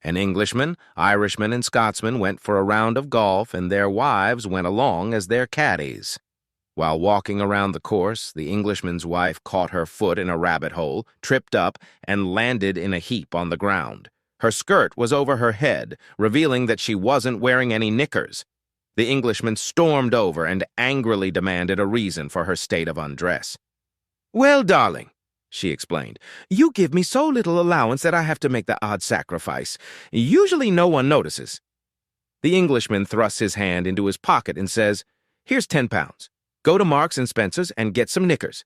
An Englishman, Irishman, and Scotsman went for a round of golf, and their wives went along as their caddies. While walking around the course, the Englishman's wife caught her foot in a rabbit hole, tripped up, and landed in a heap on the ground. Her skirt was over her head, revealing that she wasn't wearing any knickers. The Englishman stormed over and angrily demanded a reason for her state of undress. "Well, darling," she explained, "you give me so little allowance that I have to make the odd sacrifice. Usually no one notices." The Englishman thrusts his hand into his pocket and says, "Here's 10 pounds. Go to Marks and Spencer's and get some knickers."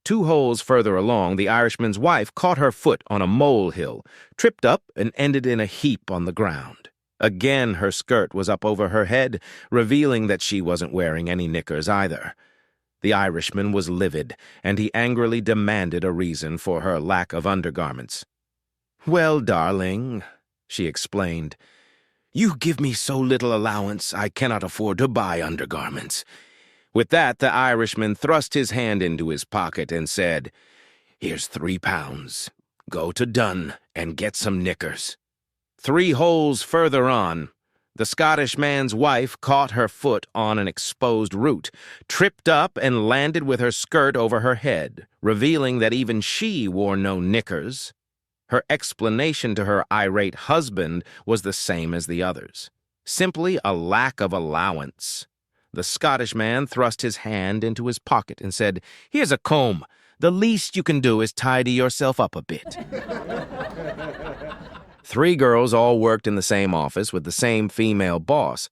2 holes further along, the Irishman's wife caught her foot on a molehill, tripped up, and ended in a heap on the ground. Again, her skirt was up over her head, revealing that she wasn't wearing any knickers either. The Irishman was livid, and he angrily demanded a reason for her lack of undergarments. "Well, darling," she explained, "you give me so little allowance I cannot afford to buy undergarments." With that, the Irishman thrust his hand into his pocket and said, "Here's 3 pounds. Go to Dunn and get some knickers." 3 holes further on, the Scottish man's wife caught her foot on an exposed root, tripped up, and landed with her skirt over her head, revealing that even she wore no knickers. Her explanation to her irate husband was the same as the others. Simply a lack of allowance. The Scottish man thrust his hand into his pocket and said, "Here's a comb. The least you can do is tidy yourself up a bit." 3 girls all worked in the same office with the same female boss.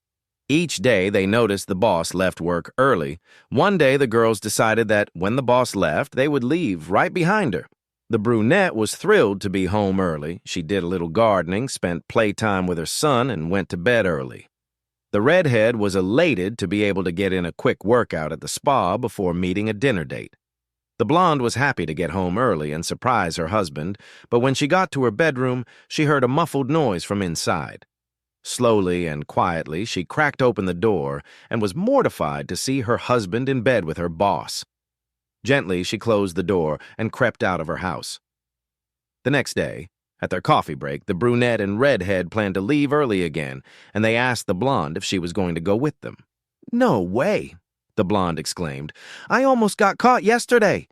Each day they noticed the boss left work early. One day the girls decided that when the boss left, they would leave right behind her. The brunette was thrilled to be home early. She did a little gardening, spent playtime with her son, and went to bed early. The redhead was elated to be able to get in a quick workout at the spa before meeting a dinner date. The blonde was happy to get home early and surprise her husband, but when she got to her bedroom, she heard a muffled noise from inside. Slowly and quietly, she cracked open the door and was mortified to see her husband in bed with her boss. Gently, she closed the door and crept out of her house. The next day, at their coffee break, the brunette and redhead planned to leave early again, and they asked the blonde if she was going to go with them. "No way," the blonde exclaimed. "I almost got caught yesterday."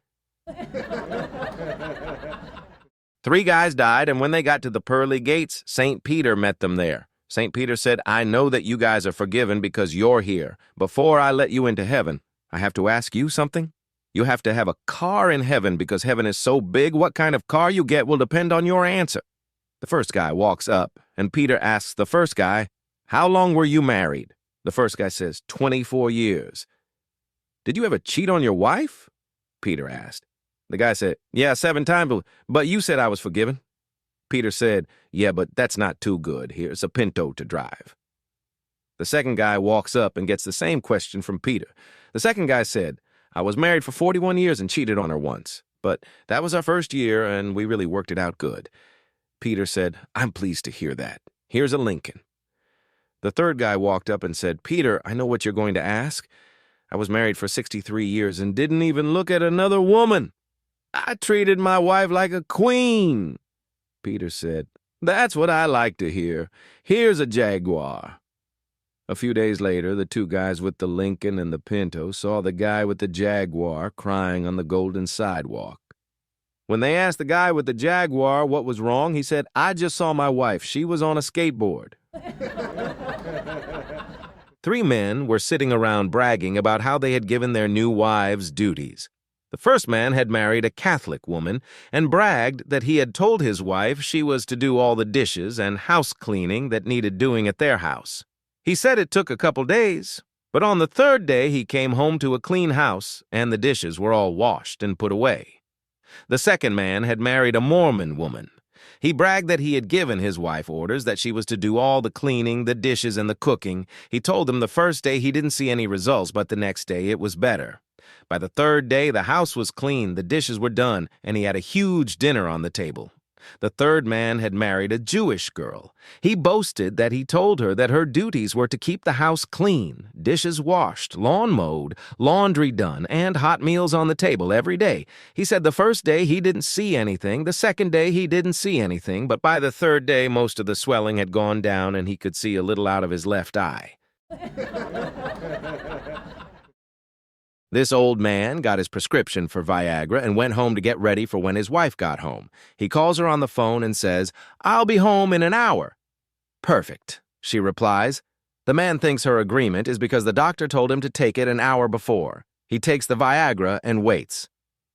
3 guys died, and when they got to the pearly gates, St. Peter met them there. St. Peter said, "I know that you guys are forgiven because you're here. Before I let you into heaven, I have to ask you something. You have to have a car in heaven because heaven is so big, what kind of car you get will depend on your answer." The first guy walks up, and Peter asks the first guy, "How long were you married?" The first guy says, 24 years. "Did you ever cheat on your wife?" Peter asked. The guy said, "Yeah, 7 times, but you said I was forgiven." Peter said, "Yeah, but that's not too good. Here's a Pinto to drive." The second guy walks up and gets the same question from Peter. The second guy said, "I was married for 41 years and cheated on her once, but that was our first year and we really worked it out good." Peter said, "I'm pleased to hear that. Here's a Lincoln." The third guy walked up and said, "Peter, I know what you're going to ask. I was married for 63 years and didn't even look at another woman. I treated my wife like a queen." Peter said, "That's what I like to hear. Here's a Jaguar." A few days later, the 2 guys with the Lincoln and the Pinto saw the guy with the Jaguar crying on the golden sidewalk. When they asked the guy with the Jaguar what was wrong, he said, "I just saw my wife. She was on a skateboard." 3 men were sitting around bragging about how they had given their new wives duties. The first man had married a Catholic woman and bragged that he had told his wife she was to do all the dishes and house cleaning that needed doing at their house. He said it took a couple days, but on the 3rd day he came home to a clean house and the dishes were all washed and put away. The second man had married a Mormon woman. He bragged that he had given his wife orders that she was to do all the cleaning, the dishes, and the cooking. He told them the first day he didn't see any results, but the next day it was better. By the 3rd day, the house was clean, the dishes were done, and he had a huge dinner on the table. The third man had married a Jewish girl. He boasted that he told her that her duties were to keep the house clean, dishes washed, lawn mowed, laundry done, and hot meals on the table every day. He said the first day he didn't see anything, the second day he didn't see anything, but by the third day most of the swelling had gone down and he could see a little out of his left eye. This old man got his prescription for Viagra and went home to get ready for when his wife got home. He calls her on the phone and says, "I'll be home in an hour." "Perfect," she replies. The man thinks her agreement is because the doctor told him to take it an hour before. He takes the Viagra and waits.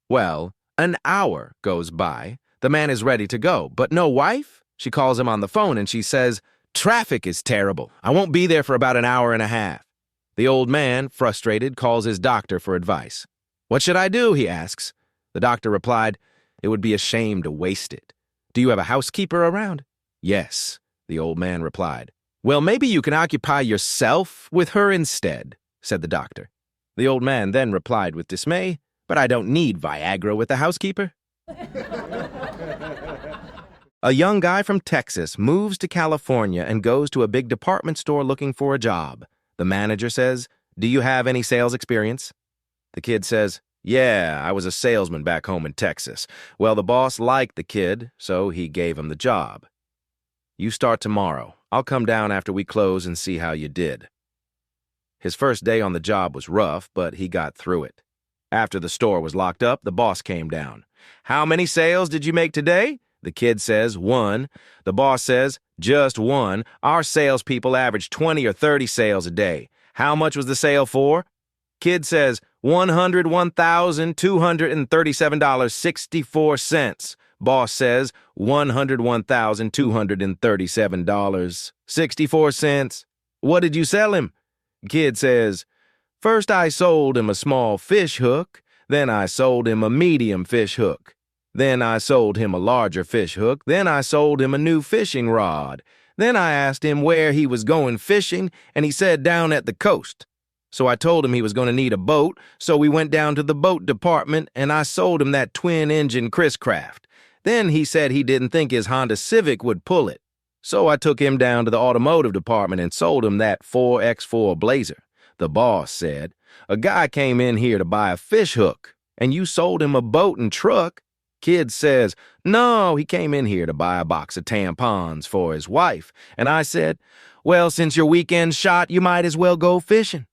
Well, an hour goes by. The man is ready to go, but no wife? She calls him on the phone and she says, "Traffic is terrible. I won't be there for about an hour and a half." The old man, frustrated, calls his doctor for advice. "What should I do?" he asks. The doctor replied, "It would be a shame to waste it. Do you have a housekeeper around?" "Yes," the old man replied. "Well, maybe you can occupy yourself with her instead," said the doctor. The old man then replied with dismay, "But I don't need Viagra with the housekeeper." A young guy from Texas moves to California and goes to a big department store looking for a job. The manager says, "Do you have any sales experience?" The kid says, "Yeah, I was a salesman back home in Texas." Well, the boss liked the kid, so he gave him the job. "You start tomorrow. I'll come down after we close and see how you did." His first day on the job was rough, but he got through it. After the store was locked up, the boss came down. "How many sales did you make today?" The kid says, "1." The boss says, "Just 1. Our salespeople average 20 or 30 sales a day. How much was the sale for?" Kid says, $101,237.64. Boss says, $101,237.64. "What did you sell him?" Kid says, "First I sold him a small fish hook, then I sold him a medium fish hook. Then I sold him a larger fish hook. Then I sold him a new fishing rod. Then I asked him where he was going fishing, and he said down at the coast. So I told him he was going to need a boat, so we went down to the boat department, and I sold him that twin-engine Chris Craft. Then he said he didn't think his Honda Civic would pull it. So I took him down to the automotive department and sold him that 4X4 Blazer. The boss said, 'A guy came in here to buy a fish hook, and you sold him a boat and truck.' Kid says, 'No, he came in here to buy a box of tampons for his wife.' And I said, 'Well, since your weekend's shot, you might as well go fishing.'"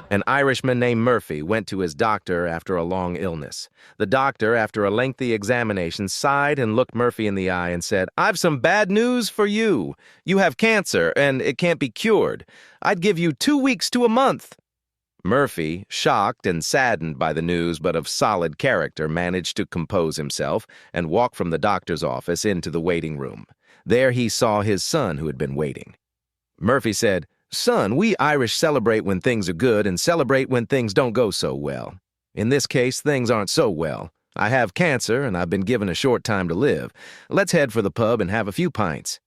An Irishman named Murphy went to his doctor after a long illness. The doctor, after a lengthy examination, sighed and looked Murphy in the eye and said, "I've some bad news for you. You have cancer, and it can't be cured. I'd give you 2 weeks to a month." Murphy, shocked and saddened by the news but of solid character, managed to compose himself and walk from the doctor's office into the waiting room. There he saw his son who had been waiting. Murphy said, "Son, we Irish celebrate when things are good and celebrate when things don't go so well. In this case, things aren't so well. I have cancer and I've been given a short time to live. Let's head for the pub and have a few pints."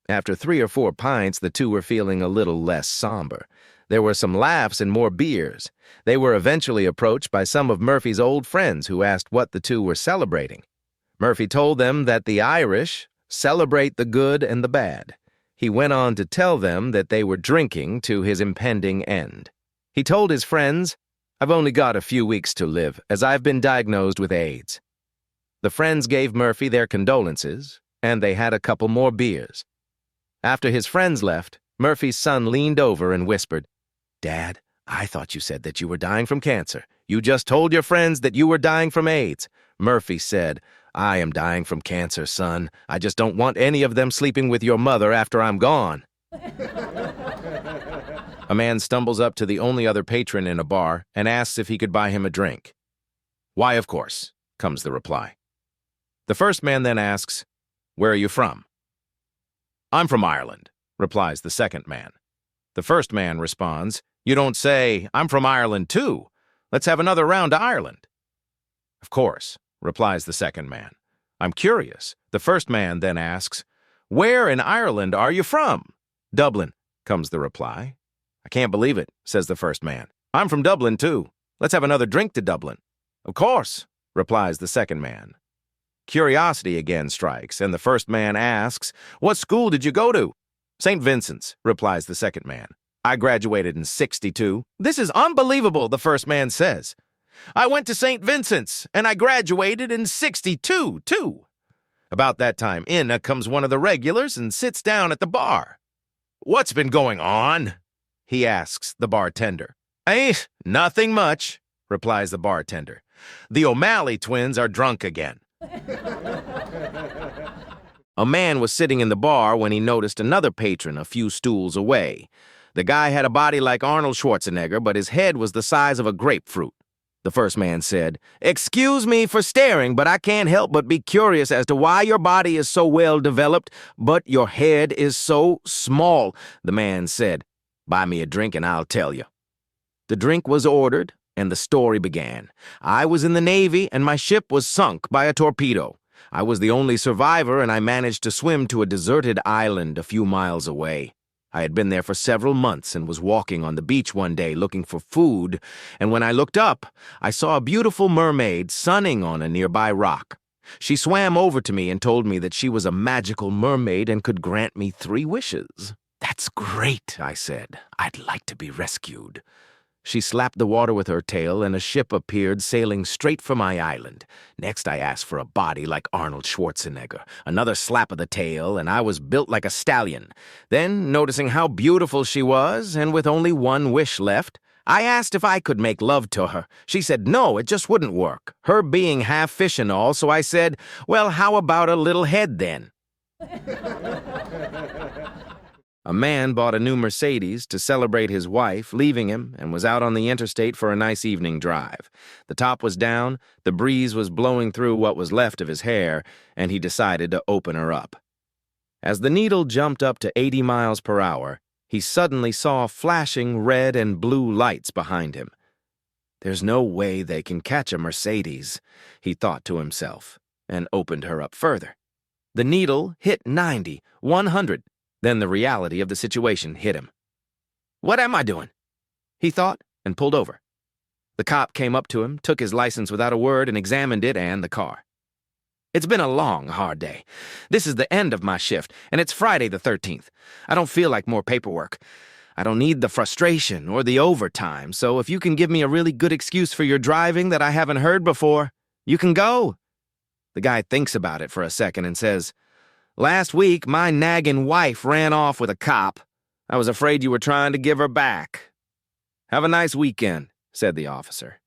After 3 or 4 pints, the two were feeling a little less somber. There were some laughs and more beers. They were eventually approached by some of Murphy's old friends who asked what the two were celebrating. Murphy told them that the Irish celebrate the good and the bad. He went on to tell them that they were drinking to his impending end. He told his friends, "I've only got a few weeks to live, as I've been diagnosed with AIDS." The friends gave Murphy their condolences, and they had a couple more beers. After his friends left, Murphy's son leaned over and whispered, "Dad, I thought you said that you were dying from cancer. You just told your friends that you were dying from AIDS." Murphy said, "I am dying from cancer, son. I just don't want any of them sleeping with your mother after I'm gone." A man stumbles up to the only other patron in a bar and asks if he could buy him a drink. "Why, of course," comes the reply. The first man then asks, "Where are you from?" "I'm from Ireland," replies the second man. The first man responds, "You don't say, 'I'm from Ireland too. Let's have another round to Ireland.'" "Of course," replies the second man. "I'm curious." The first man then asks, "Where in Ireland are you from?" "Dublin," comes the reply. "I can't believe it," says the first man. "I'm from Dublin too. Let's have another drink to Dublin." "Of course," replies the second man. Curiosity again strikes, and the first man asks, "What school did you go to?" "St. Vincent's," replies the second man. "I graduated in '62. "This is unbelievable," the first man says. "I went to St. Vincent's, and I graduated in '62, too." About that time, in comes one of the regulars and sits down at the bar. "What's been going on?" he asks the bartender. "Nothing much," replies the bartender. "The O'Malley twins are drunk again." A man was sitting in the bar when he noticed another patron a few stools away. The guy had a body like Arnold Schwarzenegger, but his head was the size of a grapefruit. The first man said, "Excuse me for staring, but I can't help but be curious as to why your body is so well developed, but your head is so small." The man said, "Buy me a drink and I'll tell you." The drink was ordered, and the story began. I was in the Navy, and my ship was sunk by a torpedo. I was the only survivor, and I managed to swim to a deserted island a few miles away. I had been there for several months and was walking on the beach one day looking for food, and when I looked up, I saw a beautiful mermaid sunning on a nearby rock. She swam over to me and told me that she was a magical mermaid and could grant me 3 wishes. "That's great," I said. "I'd like to be rescued." She slapped the water with her tail, and a ship appeared sailing straight for my island. Next, I asked for a body like Arnold Schwarzenegger. Another slap of the tail, and I was built like a stallion. Then, noticing how beautiful she was, and with only 1 wish left, I asked if I could make love to her. She said no, it just wouldn't work, her being half fish and all, so I said, "Well, how about a little head then?" A man bought a new Mercedes to celebrate his wife leaving him and was out on the interstate for a nice evening drive. The top was down, the breeze was blowing through what was left of his hair, and he decided to open her up. As the needle jumped up to 80 miles per hour, he suddenly saw flashing red and blue lights behind him. "There's no way they can catch a Mercedes," he thought to himself, and opened her up further. The needle hit 90, 100. Then the reality of the situation hit him. "What am I doing?" he thought, and pulled over. The cop came up to him, took his license without a word, and examined it and the car. "It's been a long, hard day. This is the end of my shift, and it's Friday the 13th. I don't feel like more paperwork. I don't need the frustration or the overtime, so if you can give me a really good excuse for your driving that I haven't heard before, you can go." The guy thinks about it for a second and says, "Last week, my nagging wife ran off with a cop. I was afraid you were trying to give her back." "Have a nice weekend," said the officer.